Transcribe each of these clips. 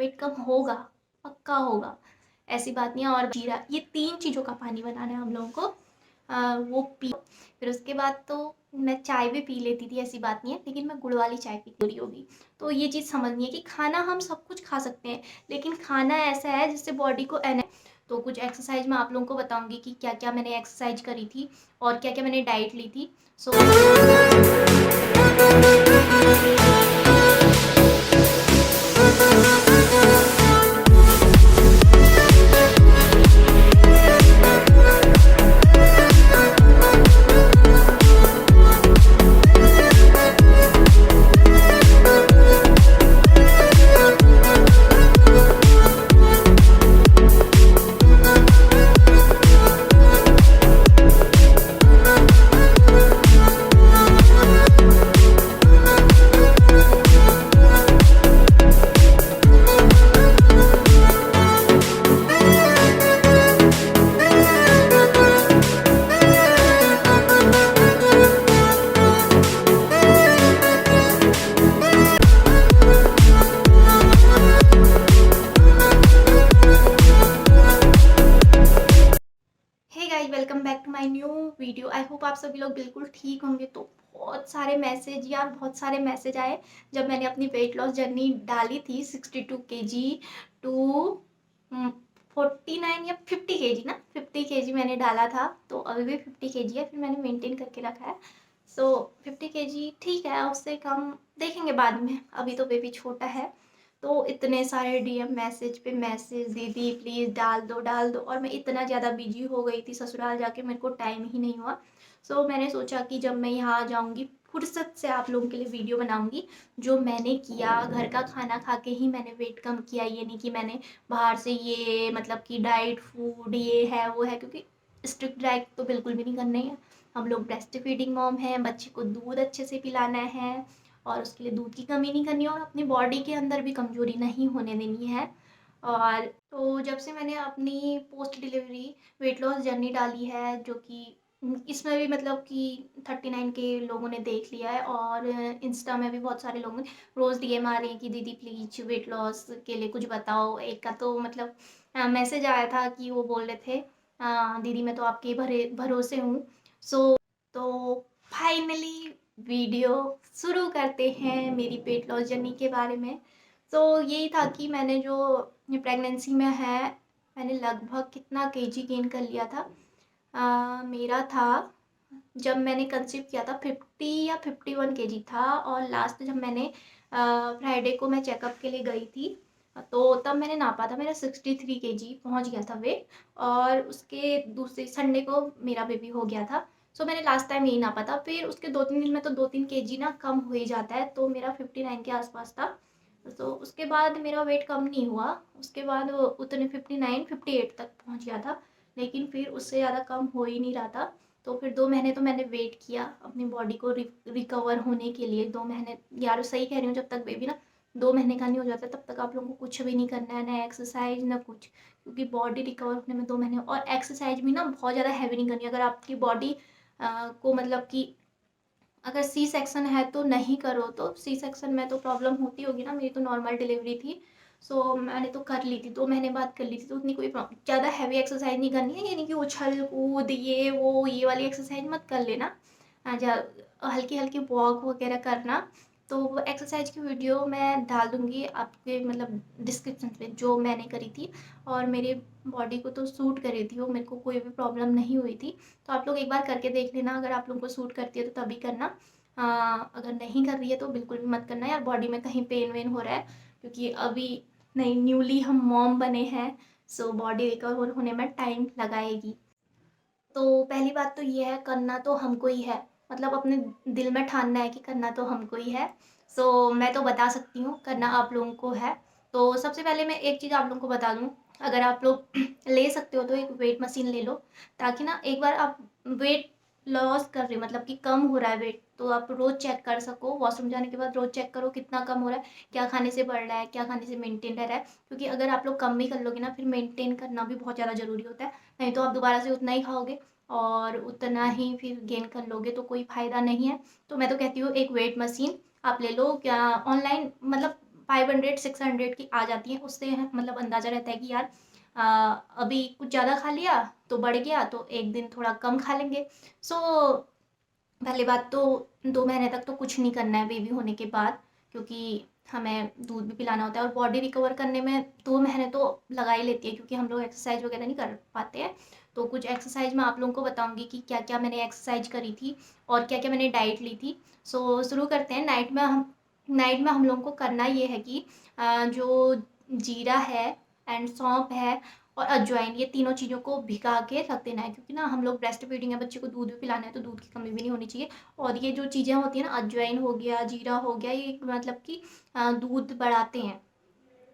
Wait कम होगा, पक्का होगा, ऐसी बात नहीं है। और जीरा, ये 3 चीज़ों का पानी बनाना है हम लोगों को। वो पी, फिर उसके बाद तो मैं चाय भी पी लेती थी, ऐसी बात नहीं है, लेकिन मैं गुड़ वाली चाय पीती रही होगी। तो ये चीज़ समझनी है कि खाना हम सब कुछ खा सकते हैं, लेकिन खाना ऐसा है जिससे बॉडी को तो कुछ एक्सरसाइज मैं आप लोगों को बताऊंगी कि क्या क्या मैंने एक्सरसाइज करी थी और क्या क्या मैंने डाइट ली थी। So hey guys, welcome back to my new video. I hope आप सभी लोग बिल्कुल ठीक होंगे। तो बहुत सारे मैसेज यार, बहुत सारे मैसेज आए जब मैंने अपनी वेट लॉस जर्नी डाली थी 62 केजी टू 49 या 50 केजी ना, 50 केजी मैंने डाला था। तो अभी भी 50 केजी है, फिर मैंने मेंटेन करके रखा है। सो 50 केजी ठीक है, उससे कम देखेंगे बाद में, अभी तो बेबी छोटा है। तो इतने सारे डीएम, मैसेज पे मैसेज, दीदी प्लीज़ डाल दो डाल दो, और मैं इतना ज़्यादा बिजी हो गई थी ससुराल जाके, मेरे को टाइम ही नहीं हुआ। सो मैंने सोचा कि जब मैं यहाँ आ जाऊँगी फुर्सत से आप लोगों के लिए वीडियो बनाऊँगी, जो मैंने किया। घर का खाना खा के ही मैंने वेट कम किया, ये नहीं कि मैंने बाहर से ये मतलब कि डाइट फूड ये है वो है, क्योंकि स्ट्रिक्ट डाइट तो बिल्कुल भी नहीं करनी है। हम लोग ब्रेस्ट फीडिंग मॉम हैं, बच्चे को दूध अच्छे से पिलाना है और उसके लिए दूध की कमी नहीं करनी है, और अपनी बॉडी के अंदर भी कमज़ोरी नहीं होने देनी है। और तो जब से मैंने अपनी post delivery weight loss journey डाली है, जो कि इसमें भी मतलब कि 39 के लोगों ने देख लिया है, और इंस्टा में भी बहुत सारे लोगों ने रोज़ डीएम आ रहे हैं कि दीदी प्लीज़ वेट लॉस के लिए कुछ बताओ। एक का तो मतलब मैसेज आया था कि वो बोल रहे थे, दीदी मैं तो आपके भरोसे हूँ। सो तो फाइनली वीडियो शुरू करते हैं मेरी वेट लॉस जर्नी के बारे में। तो यही था कि मैंने जो प्रेगनेंसी में है, मैंने लगभग कितना केजी गेन कर लिया था। मेरा था, जब मैंने कंसीव किया था 50 या 51 केजी था, और लास्ट जब मैंने फ्राइडे को मैं चेकअप के लिए गई थी, तो तब मैंने नापा था, मेरा 63 केजी पहुंच गया था वेट। और उसके दूसरे संडे को मेरा बेबी हो गया था। सो मैंने लास्ट टाइम यही नापा था, फिर उसके 2-3 दिन में तो 2-3 केजी ना कम हो ही जाता है, तो मेरा 59 के आसपास था। तो उसके बाद मेरा वेट कम नहीं हुआ, उसके बाद वो उतने 59 58 तक पहुंच गया था, लेकिन फिर उससे ज़्यादा कम हो ही नहीं रहा था। तो फिर 2 महीने तो मैंने वेट किया अपनी बॉडी को रिकवर होने के लिए। 2 महीने यार, सही कह रही हूँ, जब तक बेबी ना 2 महीने का नहीं हो जाता तब तक आप लोगों को कुछ भी नहीं करना है, ना एक्सरसाइज ना कुछ, क्योंकि बॉडी रिकवर होने में 2 महीने। और एक्सरसाइज भी ना बहुत ज़्यादा हैवी नहीं करनी। अगर आपकी बॉडी को मतलब कि अगर सी सेक्शन है तो नहीं करो, तो सी सेक्शन में तो प्रॉब्लम होती होगी ना, मेरी तो नॉर्मल डिलीवरी थी। सो मैंने तो कर ली थी, 2 महीने बाद कर ली थी, तो उतनी कोई ज़्यादा हैवी एक्सरसाइज नहीं करनी है, यानी कि उछल कूद ये वो ये वाली एक्सरसाइज मत कर लेना। हल्की हल्की वॉक वगैरह करना। तो वो एक्सरसाइज की वीडियो मैं डाल दूँगी आपके मतलब डिस्क्रिप्शन पे, जो मैंने करी थी, और मेरे बॉडी को तो सूट करी थी वो, मेरे को कोई भी प्रॉब्लम नहीं हुई थी। तो आप लोग एक बार करके देख लेना, अगर आप लोगों को सूट करती है तो तभी करना। अगर नहीं कर रही है तो बिल्कुल भी मत करना यार, बॉडी में कहीं पेन वेन हो रहा है, क्योंकि अभी नहीं, न्यूली हम मॉम बने हैं। सो बॉडी रिकवर होने में टाइम लगाएगी। तो पहली बात तो ये है, करना तो हमको ही है, मतलब अपने दिल में ठानना है कि करना तो हमको ही है। सो मैं तो बता सकती हूँ, करना आप लोगों को है। तो सबसे पहले मैं एक चीज़ आप लोगों को बता दूँ, अगर आप लोग ले सकते हो तो एक वेट मशीन ले लो, ताकि ना एक बार आप वेट लॉस कर रहे हो, मतलब कि कम हो रहा है वेट, तो आप रोज़ चेक कर सको। वॉशरूम जाने के बाद रोज़ चेक करो कितना कम हो रहा है, क्या खाने से बढ़ रहा है, क्या खाने से मेंटेन रह रहा है। क्योंकि अगर आप लोग कम भी कर लोगे ना, फिर मेंटेन करना भी बहुत ज़्यादा ज़रूरी होता है। नहीं तो आप दोबारा से उतना ही खाओगे और उतना ही फिर गेन कर लोगे, तो कोई फ़ायदा नहीं है। तो मैं तो कहती हूँ एक वेट मशीन आप ले लो। क्या ऑनलाइन मतलब 500-600 की आ जाती हैं। उससे मतलब अंदाज़ा रहता है कि यार अभी कुछ ज़्यादा खा लिया तो बढ़ गया, तो एक दिन थोड़ा कम खा लेंगे। सो पहली बात तो 2 महीने तक तो कुछ नहीं करना है बेबी होने के बाद, क्योंकि हमें दूध भी पिलाना होता है और बॉडी रिकवर करने में 2 महीने तो लगा ही लेती है, क्योंकि हम लोग एक्सरसाइज वगैरह नहीं कर पाते हैं। तो कुछ एक्सरसाइज मैं आप लोगों को बताऊंगी कि क्या क्या मैंने एक्सरसाइज करी थी और क्या क्या मैंने डाइट ली थी। सो शुरू करते हैं। नाइट में हम लोगों को करना ये है कि जो जीरा है एंड सौंफ है और अजवाइन, ये तीनों चीज़ों को भिगा के रख देना है, क्योंकि ना हम लोग ब्रेस्ट फीडिंग है, बच्चे को दूध भी पिलाना है, तो दूध की कमी भी नहीं होनी चाहिए। और ये जो चीज़ें होती हैं ना, अजवाइन हो गया, जीरा हो गया, ये मतलब कि दूध बढ़ाते हैं,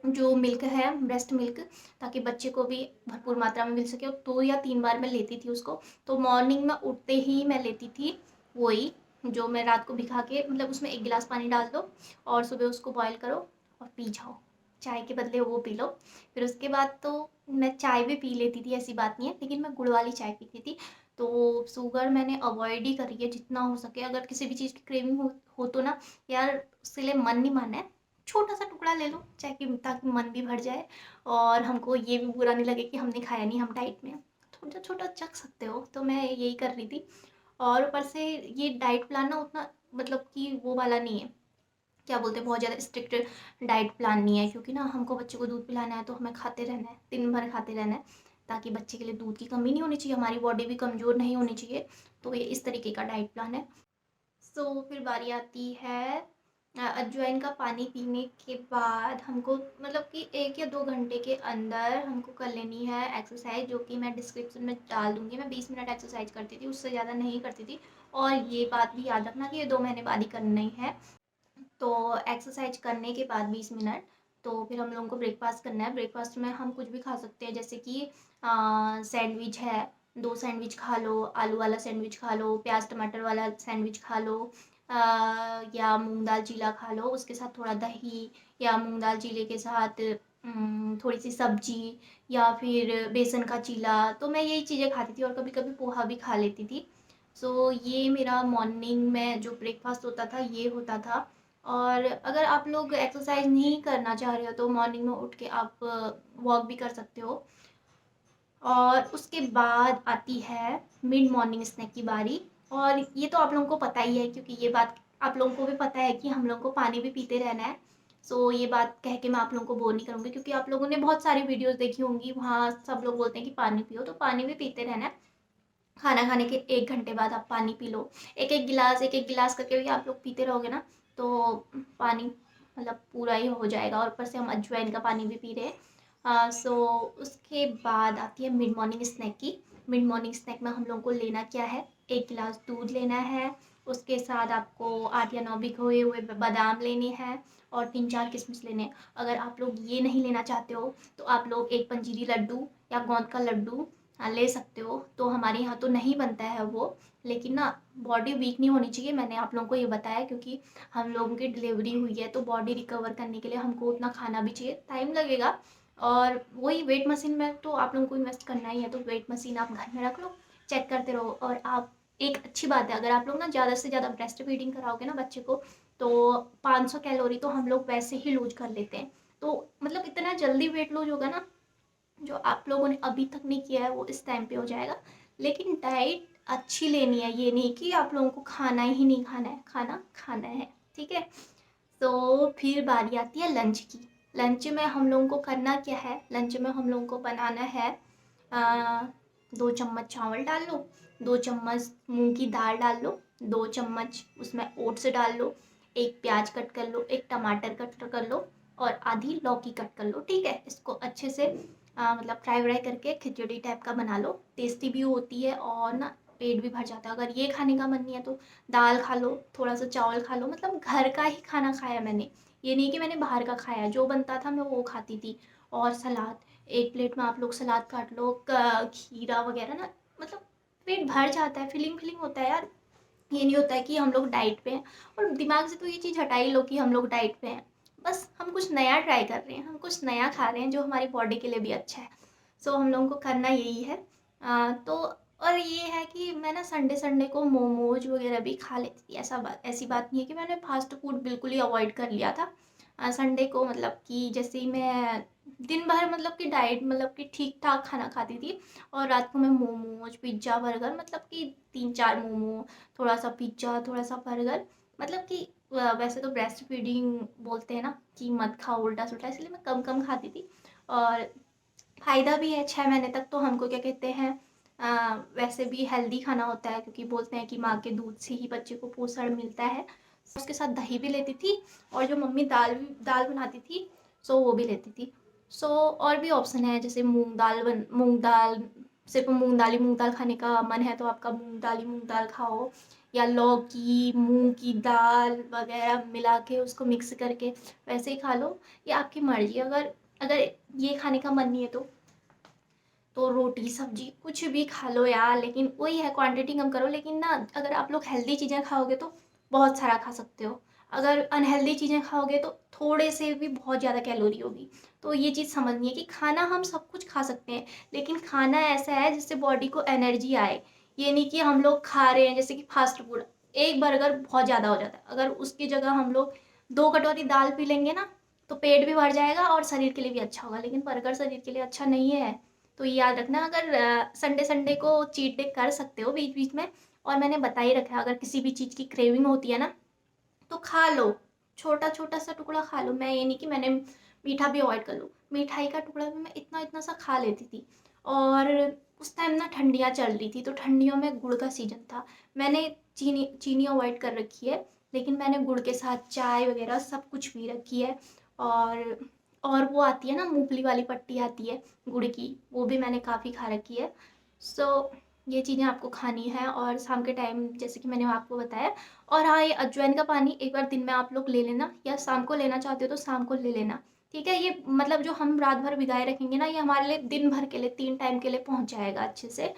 जो मिल्क है ब्रेस्ट मिल्क, ताकि बच्चे को भी भरपूर मात्रा में मिल सके। और 2 या 3 बार मैं लेती थी उसको। तो मॉर्निंग में उठते ही मैं लेती थी वही, जो मैं रात को भिगा के, मतलब उसमें 1 गिलास पानी डाल दो और सुबह उसको बॉयल करो और पी जाओ। चाय के बदले वो पी लो। फिर उसके बाद तो मैं चाय भी पी लेती थी, ऐसी बात नहीं है, लेकिन मैं गुड़ वाली चाय पीती थी। तो शुगर मैंने अवॉइड ही करी है जितना हो सके। अगर किसी भी चीज़ की क्रेविंग हो तो ना यार, उसके लिए मन नहीं मानना है, छोटा सा टुकड़ा ले लो चाहे कि, ताकि मन भी भर जाए और हमको ये भी बुरा नहीं लगे कि हमने खाया नहीं, हम डाइट में हैं। छोटा छोटा चख सकते हो, तो मैं यही कर रही थी। और ऊपर से ये डाइट प्लान ना उतना मतलब कि वो वाला नहीं है, क्या बोलते हैं, बहुत ज़्यादा स्ट्रिक्ट डाइट प्लान नहीं है, क्योंकि ना हमको बच्चे को दूध पिलाना है तो हमें खाते रहना है, दिन भर खाते रहना है, ताकि बच्चे के लिए दूध की कमी नहीं होनी चाहिए, हमारी बॉडी भी कमज़ोर नहीं होनी चाहिए। तो ये इस तरीके का डाइट प्लान है। सो फिर बारी आती है अजवाइन का पानी पीने के बाद हमको, मतलब कि 1 या 2 घंटे के अंदर हमको कर लेनी है एक्सरसाइज, जो कि मैं डिस्क्रिप्शन में डाल दूंगी। मैं 20 मिनट एक्सरसाइज करती थी, उससे ज़्यादा नहीं करती थी। और ये बात भी याद रखना कि ये 2 महीने बाद ही करनी है। तो एक्सरसाइज करने के बाद 20 मिनट, तो फिर हम लोगों को ब्रेकफास्ट करना है। ब्रेकफास्ट में हम कुछ भी खा सकते हैं, जैसे कि सैंडविच है, 2 सैंडविच खा लो, आलू वाला सैंडविच खा लो, प्याज टमाटर वाला सैंडविच खा लो, या मूंग दाल चीला खा लो, उसके साथ थोड़ा दही, या मूंग दाल चीले के साथ थोड़ी सी सब्जी, या फिर बेसन का चीला। तो मैं यही चीज़ें खाती थी और कभी कभी पोहा भी खा लेती थी। सो ये मेरा मॉर्निंग में जो ब्रेकफास्ट होता था ये होता था। और अगर आप लोग एक्सरसाइज नहीं करना चाह रहे हो तो मॉर्निंग में उठ के आप वॉक भी कर सकते हो। और उसके बाद आती है मिड मॉर्निंग स्नैक की बारी। और ये तो आप लोगों को पता ही है, क्योंकि ये बात आप लोगों को भी पता है कि हम लोगों को पानी भी पीते रहना है। सो ये बात कह के मैं आप लोगों को बोर नहीं करूँगी, क्योंकि आप लोगों ने बहुत सारी वीडियोस देखी होंगी, वहाँ सब लोग बोलते हैं कि पानी पियो, तो पानी भी पीते रहना है। खाना खाने के 1 घंटे बाद आप पानी पी लो, एक एक गिलास करके भी आप लोग पीते रहोगे ना, तो पानी मतलब पूरा ही हो जाएगा। और ऊपर से हम अजवाइन का पानी भी पी रहे हैं। सो उसके बाद आती है मिड मॉर्निंग स्नैक की। मिड मॉर्निंग स्नैक में हम लोग को लेना क्या है, 1 गिलास दूध लेना है, उसके साथ आपको 8 या 9 भिगोए हुए बादाम लेने हैं और 3-4 किशमिश लेने हैं। अगर आप लोग ये नहीं लेना चाहते हो तो आप लोग एक पंजीरी लड्डू या गोंद का लड्डू ले सकते हो। तो हमारे यहाँ तो नहीं बनता है वो, लेकिन ना बॉडी वीक नहीं होनी चाहिए, मैंने आप लोगों को ये बताया, क्योंकि हम लोगों की डिलीवरी हुई है, तो बॉडी रिकवर करने के लिए हमको उतना खाना भी चाहिए, टाइम लगेगा। और वही वेट मशीन में तो आप लोगों को इन्वेस्ट करना ही है, तो वेट मशीन आप घर में रख लो, चेक करते रहो। और आप, एक अच्छी बात है, अगर आप लोग ना ज़्यादा से ज़्यादा ब्रेस्ट फीडिंग कराओगे ना बच्चे को, तो 500 कैलोरी तो हम लोग वैसे ही लूज कर लेते हैं। तो मतलब इतना जल्दी वेट लूज होगा ना, जो आप लोगों ने अभी तक नहीं किया है वो इस टाइम पे हो जाएगा। लेकिन डाइट अच्छी लेनी है, ये नहीं कि आप लोगों को खाना ही नहीं खाना है, खाना खाना है, ठीक है। तो फिर बारी आती है लंच की। लंच में हम लोगों को करना क्या है, लंच में हम लोगों को बनाना है, आ, 2 चम्मच चावल डाल लो, 2 चम्मच मूंग की दाल डाल लो, 2 चम्मच उसमें ओट्स डाल लो, एक प्याज कट कर लो, एक टमाटर कट कर लो और आधी लौकी कट कर लो, ठीक है। इसको अच्छे से मतलब फ्राई व्राई करके खिचड़ी टाइप का बना लो, टेस्टी भी होती है और ना पेट भी भर जाता है। अगर ये खाने का मन नहीं है तो दाल खा लो, थोड़ा सा चावल खा लो, मतलब घर का ही खाना खाया मैंने, ये नहीं कि मैंने बाहर का खाया, जो बनता था मैं वो खाती थी। और सलाद, एक प्लेट में आप लोग सलाद काट लो, खीरा वगैरह ना, मतलब पेट भर जाता है, फिलिंग फिलिंग होता है यार। ये नहीं होता है कि हम लोग डाइट पे हैं। और दिमाग से तो ये चीज़ हटा ही लो कि हम लोग डाइट पे हैं, बस हम कुछ नया ट्राई कर रहे हैं, हम कुछ नया खा रहे हैं जो हमारी बॉडी के लिए भी अच्छा है। सो हम लोगों को करना यही है। तो और ये है कि मैं ना संडे संडे को मोमोज वगैरह भी खा लेती थी, ऐसी बात नहीं है कि मैंने फास्ट फूड बिल्कुल ही अवॉइड कर लिया था। संडे को मतलब कि जैसे ही मैं दिन भर मतलब कि डाइट मतलब कि ठीक ठाक खाना खाती थी, और रात को मैं मोमोज पिज्ज़ा बर्गर मतलब कि 3-4 मोमो, थोड़ा सा पिज्ज़ा, थोड़ा सा बर्गर, मतलब कि वैसे तो ब्रेस्ट फीडिंग बोलते हैं ना कि मत खाओ उल्टा सुल्टा, इसलिए मैं कम कम खाती थी। और फ़ायदा भी है, 6 महीने तक तो हमको क्या कहते हैं वैसे भी हेल्दी खाना होता है, क्योंकि बोलते हैं कि माँ के दूध से ही बच्चे को पोषण मिलता है। उसके साथ दही भी लेती थी, और जो मम्मी दाल दाल बनाती थी सो वो भी लेती थी। सो और भी ऑप्शन है, जैसे मूंग दाल, सिर्फ मूंग दाल खाने का मन है तो आपका मूंग दाल खाओ, या लौकी मूंग की दाल वगैरह मिला के उसको मिक्स करके वैसे ही खा लो, ये आपकी मर्जी। अगर अगर ये खाने का मन नहीं है तो रोटी सब्जी कुछ भी खा लो यार, लेकिन वही है क्वांटिटी कम करो। लेकिन ना अगर आप लोग हेल्दी चीज़ें खाओगे तो बहुत सारा खा सकते हो, अगर अनहेल्दी चीज़ें खाओगे तो थोड़े से भी बहुत ज़्यादा कैलोरी होगी। तो ये चीज़ समझनी है कि खाना हम सब कुछ खा सकते हैं, लेकिन खाना ऐसा है जिससे बॉडी को एनर्जी आए। ये नहीं कि हम लोग खा रहे हैं जैसे कि फास्ट फूड, एक बर्गर बहुत ज़्यादा हो जाता है, अगर उसकी जगह हम लोग 2 कटोरी दाल पी लेंगे ना तो पेट भी भर जाएगा और शरीर के लिए भी अच्छा होगा, लेकिन बर्गर शरीर के लिए अच्छा नहीं है। तो ये याद रखना, अगर संडे संडे को चीट डे कर सकते हो बीच बीच में। और मैंने बता ही रखा है, अगर किसी भी चीज़ की क्रेविंग होती है ना तो खा लो, छोटा छोटा सा टुकड़ा खा लो। मैं ये नहीं कि मैंने मीठा भी अवॉइड कर लूँ, मिठाई का टुकड़ा भी मैं इतना इतना सा खा लेती थी। और उस टाइम ना ठंडियाँ चल रही थी, तो ठंडियों में गुड़ का सीजन था। मैंने चीनी चीनी अवॉइड कर रखी है, लेकिन मैंने गुड़ के साथ चाय वगैरह सब कुछ पी रखी है। और और वो आती है ना मूंगफली वाली पट्टी आती है गुड़ की, वो भी मैंने काफ़ी खा रखी है। सो ये चीज़ें आपको खानी है, और शाम के टाइम जैसे कि मैंने आपको बताया। और हाँ, ये अजवाइन का पानी एक बार दिन में आप लोग ले लेना, या शाम को लेना चाहते हो तो शाम को ले लेना। ठीक है, ये मतलब जो हम रात भर भिगाए रखेंगे ना, ये हमारे लिए दिन भर के लिए 3 टाइम के लिए पहुंच जाएगा अच्छे से।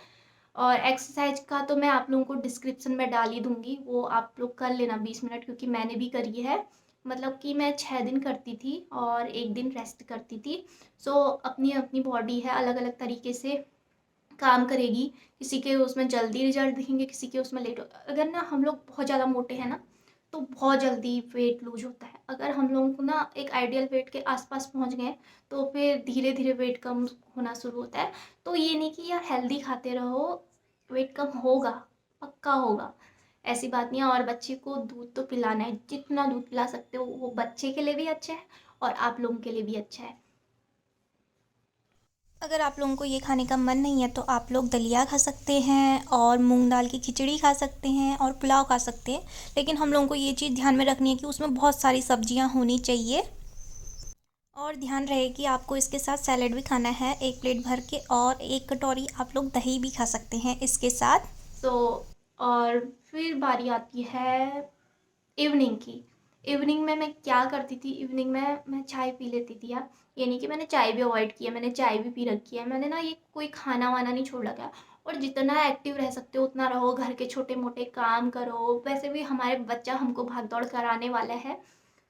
और एक्सरसाइज का तो मैं आप लोगों को डिस्क्रिप्शन में डाल ही दूंगी, वो आप लोग कर लेना 20 मिनट, क्योंकि मैंने भी करी है। मतलब कि मैं 6 दिन करती थी और एक दिन रेस्ट करती थी। सो अपनी अपनी बॉडी है, अलग अलग तरीके से काम करेगी। किसी के उसमें जल्दी रिजल्ट दिखेंगे, किसी के उसमें लेट हो। अगर ना हम लोग बहुत ज़्यादा मोटे हैं ना तो बहुत जल्दी वेट लूज होता है। अगर हम लोगों को ना एक आइडियल वेट के आसपास पहुंच गए तो फिर धीरे धीरे वेट कम होना शुरू होता है। तो ये नहीं कि यार हेल्दी खाते रहो वेट कम होगा, पक्का होगा, ऐसी बात नहीं है। और बच्चे को दूध तो पिलाना है, जितना दूध पिला सकते हो वो बच्चे के लिए भी अच्छा है और आप लोगों के लिए भी अच्छा है। अगर आप लोगों को ये खाने का मन नहीं है तो आप लोग दलिया खा सकते हैं और मूंग दाल की खिचड़ी खा सकते हैं और पुलाव खा सकते हैं। लेकिन हम लोगों को ये चीज़ ध्यान में रखनी है कि उसमें बहुत सारी सब्जियां होनी चाहिए। और ध्यान रहे कि आपको इसके साथ सैलेड भी खाना है 1 प्लेट भर के, और 1 कटोरी आप लोग दही भी खा सकते हैं इसके साथ। सो और फिर बारी आती है इवनिंग की। इवनिंग में मैं क्या करती थी, इवनिंग में मैं चाय पी लेती थी यार। ये नहीं कि मैंने चाय भी अवॉइड किया, मैंने चाय भी पी रखी है। मैंने ना ये कोई खाना वाना नहीं छोड़ रखा है। और जितना एक्टिव रह सकते हो उतना रहो, घर के छोटे मोटे काम करो। वैसे भी हमारे बच्चा हमको भाग दौड़ कराने वाला है,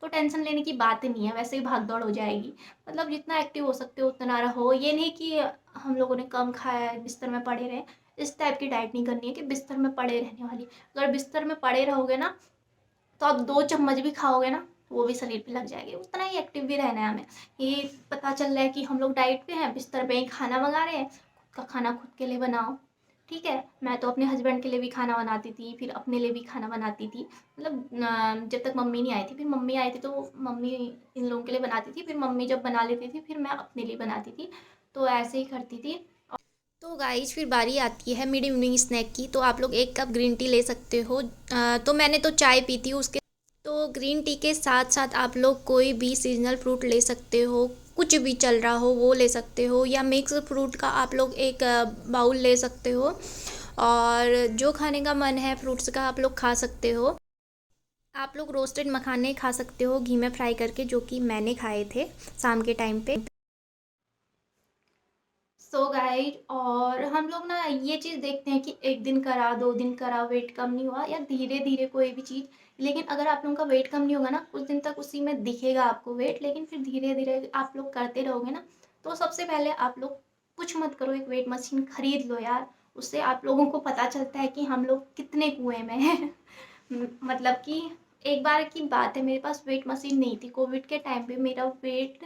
तो टेंशन लेने की बात नहीं है, वैसे ही भाग दौड़ हो जाएगी। मतलब जितना एक्टिव हो सकते हो उतना रहो। ये नहीं कि हम लोगों ने कम खाया है बिस्तर में पड़े रहे, इस टाइप की डाइट नहीं करनी है कि बिस्तर में पड़े रहने वाली। अगर बिस्तर में पड़े रहोगे ना तो आप 2 चम्मच भी खाओगे ना वो भी शरीर पे लग जाएगी। उतना ही एक्टिव भी रहना है हमें। ये पता चल रहा है कि हम लोग डाइट पे हैं, बिस्तर पे ही खाना मंगा रहे हैं, खुद का खाना खुद के लिए बनाओ। ठीक है, मैं तो अपने हस्बैंड के लिए भी खाना बनाती थी, फिर अपने लिए भी खाना बनाती थी। मतलब जब तक मम्मी नहीं आई थी, फिर मम्मी आई थी तो मम्मी इन लोगों के लिए बनाती थी, फिर मम्मी जब बना लेती थी फिर मैं अपने लिए बनाती थी। तो ऐसे ही करती थी। तो गाइज फिर बारी आती है मिड इवनिंग स्नैक की। तो आप लोग 1 कप ग्रीन टी ले सकते हो। तो मैंने तो चाय पी थी उसके, तो ग्रीन टी के साथ साथ आप लोग कोई भी सीजनल फ्रूट ले सकते हो, कुछ भी चल रहा हो वो ले सकते हो, या मिक्स फ्रूट का आप लोग एक बाउल ले सकते हो। और जो खाने का मन है फ्रूट्स का आप लोग खा सकते हो। आप लोग रोस्टेड मखाने खा सकते हो घी में फ्राई करके, जो कि मैंने खाए थे शाम के टाइम पे। सो गाइड, और हम लोग ना ये चीज़ देखते हैं कि एक दिन करा 2 दिन करा वेट कम नहीं हुआ, या धीरे धीरे कोई भी चीज़। लेकिन अगर आप लोगों का वेट कम नहीं होगा ना कुछ दिन तक उसी में दिखेगा आपको वेट, लेकिन फिर धीरे धीरे आप लोग करते रहोगे ना। तो सबसे पहले आप लोग कुछ मत करो, एक वेट मशीन खरीद लो यार। उससे आप लोगों को पता चलता है कि हम लोग कितने कुएं में हैं। मतलब कि एक बार की बात है, मेरे पास वेट मशीन नहीं थी। कोविड के टाइम पे मेरा वेट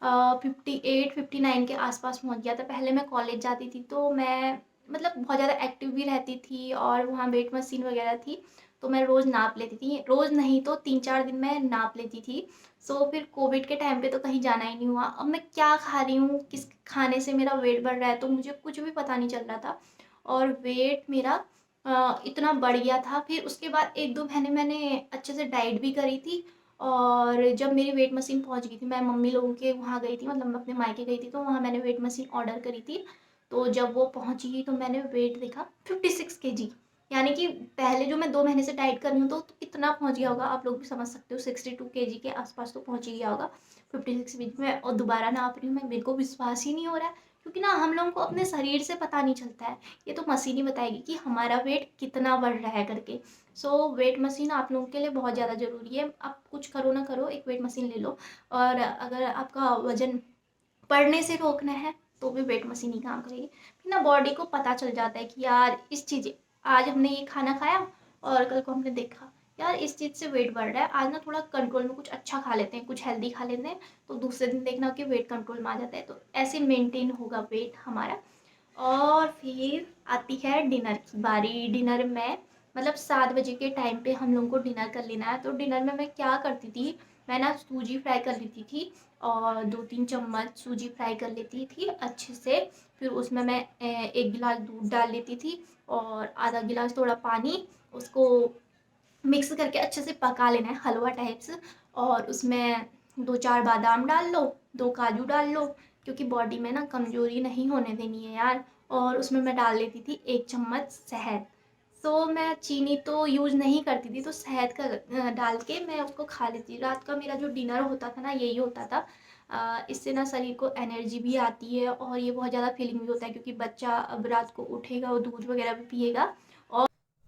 58 59 के आसपास पहुंच गया था। पहले मैं कॉलेज जाती थी तो मैं मतलब बहुत ज़्यादा एक्टिव भी रहती थी और वहाँ वेट मशीन वगैरह थी, तो मैं रोज़ नाप लेती थी। रोज़ नहीं तो 3-4 दिन मैं नाप लेती थी। सो फिर कोविड के टाइम पे तो कहीं जाना ही नहीं हुआ। अब मैं क्या खा रही हूँ, किस खाने से मेरा वेट बढ़ रहा है, तो मुझे कुछ भी पता नहीं चल रहा था और वेट मेरा इतना बढ़ गया था। फिर उसके बाद 1-2 महीने मैंने अच्छे से डाइट भी करी थी और जब मेरी वेट मशीन पहुंच गई थी, मैं मम्मी लोगों के वहाँ गई थी, मतलब मैं अपने मायके गई थी, तो वहाँ मैंने वेट मशीन ऑर्डर करी थी। तो जब वो पहुंची तो मैंने वेट देखा 56 केजी। यानी कि पहले जो मैं 2 महीने से डाइट कर रही हूँ तो कितना पहुंच गया होगा, आप लोग भी समझ सकते हो। 62 केजी के आसपास तो पहुंच ही गया होगा। 56 केजी में और दोबारा नाप रही हूँ मैं, मेरे को विश्वास ही नहीं हो रहा है, क्योंकि ना हम लोगों को अपने शरीर से पता नहीं चलता है। ये तो मशीन ही बताएगी कि हमारा वेट कितना बढ़ रहा है करके। सो वेट मशीन आप लोगों के लिए बहुत ज़्यादा ज़रूरी है। आप कुछ करो ना करो, एक वेट मशीन ले लो। और अगर आपका वजन बढ़ने से रोकना है तो भी वेट मशीन ही काम करेगी। फिर ना बॉडी को पता चल जाता है कि यार इस चीज़, आज हमने ये खाना खाया और कल को हमने देखा यार इस चीज़ से वेट बढ़ रहा है, आज ना थोड़ा कंट्रोल में कुछ अच्छा खा लेते हैं, कुछ हेल्दी खा लेते हैं, तो दूसरे दिन देखना कि वेट कंट्रोल में आ जाता है। तो ऐसे मेंटेन होगा वेट हमारा। और फिर आती है डिनर की बारी। डिनर में मतलब 7 बजे के टाइम पे हम लोगों को डिनर कर लेना है। तो डिनर में मैं क्या करती थी, मैं ना सूजी फ्राई कर लेती थी और 2-3 चम्मच सूजी फ्राई कर लेती थी अच्छे से। फिर उसमें मैं 1 गिलास दूध डाल लेती थी और आधा गिलास थोड़ा पानी, उसको मिक्स करके अच्छे से पका लेना है हलवा टाइप्स। और उसमें 2-4 बादाम डाल लो, 2 काजू डाल लो, क्योंकि बॉडी में ना कमजोरी नहीं होने देनी है यार। और उसमें मैं डाल लेती थी 1 चम्मच शहद। सो मैं चीनी तो यूज़ नहीं करती थी, तो शहद का डाल के मैं उसको खा लेती। रात का मेरा जो डिनर होता था ना यही होता था। इससे ना शरीर को एनर्जी भी आती है और ये बहुत ज़्यादा फीलिंग भी होता है, क्योंकि बच्चा अब रात को उठेगा और दूध वगैरह भी पिएगा।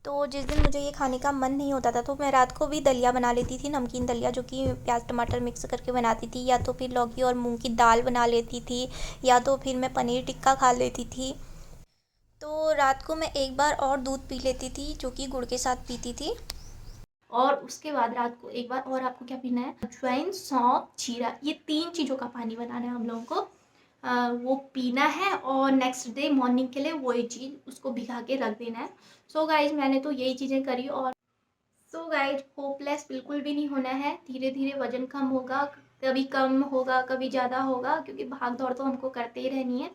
तो जिस दिन मुझे ये खाने का मन नहीं होता था तो मैं रात को भी दलिया बना लेती थी, नमकीन दलिया, जो कि प्याज टमाटर मिक्स करके बनाती थी, या तो फिर लौकी और मूंग की दाल बना लेती थी, या तो फिर मैं पनीर टिक्का खा लेती थी। तो रात को मैं एक बार और दूध पी लेती थी, जो कि गुड़ के साथ पीती थी। और उसके बाद रात को एक बार और आपको क्या पीना है, अजवाइन, सौंफ, जीरा, ये 3 चीज़ों का पानी बनाना है हम लोगों को। वो पीना है और नेक्स्ट डे मॉर्निंग के लिए वही चीज़ उसको भिगा के रख देना है। सो गाइज मैंने तो यही चीज़ें करी। और सो गाइज होपलेस बिल्कुल भी नहीं होना है, धीरे धीरे वजन कम होगा, कभी कम होगा कभी ज़्यादा होगा, क्योंकि भाग दौड़ तो हमको करते ही रहनी है।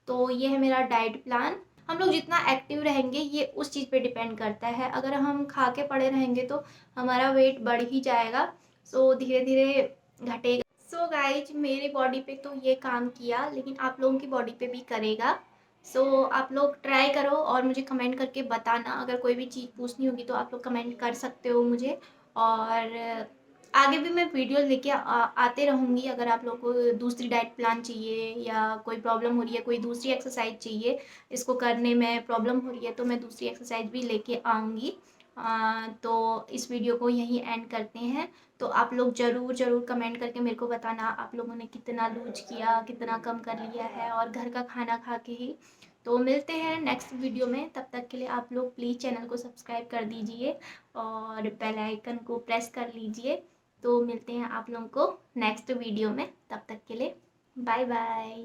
तो ये है मेरा डाइट प्लान। हम लोग जितना एक्टिव रहेंगे ये उस चीज़ पे डिपेंड करता है। अगर हम खा के पड़े रहेंगे तो हमारा वेट बढ़ ही जाएगा। सो धीरे धीरे घटेगा। सो गाइज मेरी बॉडी पे तो ये काम किया, लेकिन आप लोगों की बॉडी पे भी करेगा। सो आप लोग ट्राई करो और मुझे कमेंट करके बताना। अगर कोई भी चीज़ पूछनी होगी तो आप लोग कमेंट कर सकते हो मुझे। और आगे भी मैं वीडियो लेके आते रहूँगी। अगर आप लोग को दूसरी डाइट प्लान चाहिए या कोई प्रॉब्लम हो रही है, कोई दूसरी एक्सरसाइज चाहिए, इसको करने में प्रॉब्लम हो रही है, तो मैं दूसरी एक्सरसाइज भी लेके आऊँगी। तो इस वीडियो को यहीं एंड करते हैं। तो आप लोग ज़रूर ज़रूर कमेंट करके मेरे को बताना आप लोगों ने कितना लूज किया, कितना कम कर लिया है, और घर का खाना खा के ही। तो मिलते हैं नेक्स्ट वीडियो में, तब तक के लिए आप लोग प्लीज़ चैनल को सब्सक्राइब कर दीजिए और बेल आइकन को प्रेस कर लीजिए। तो मिलते हैं आप लोगों को नेक्स्ट वीडियो में, तब तक के लिए बाय बाय।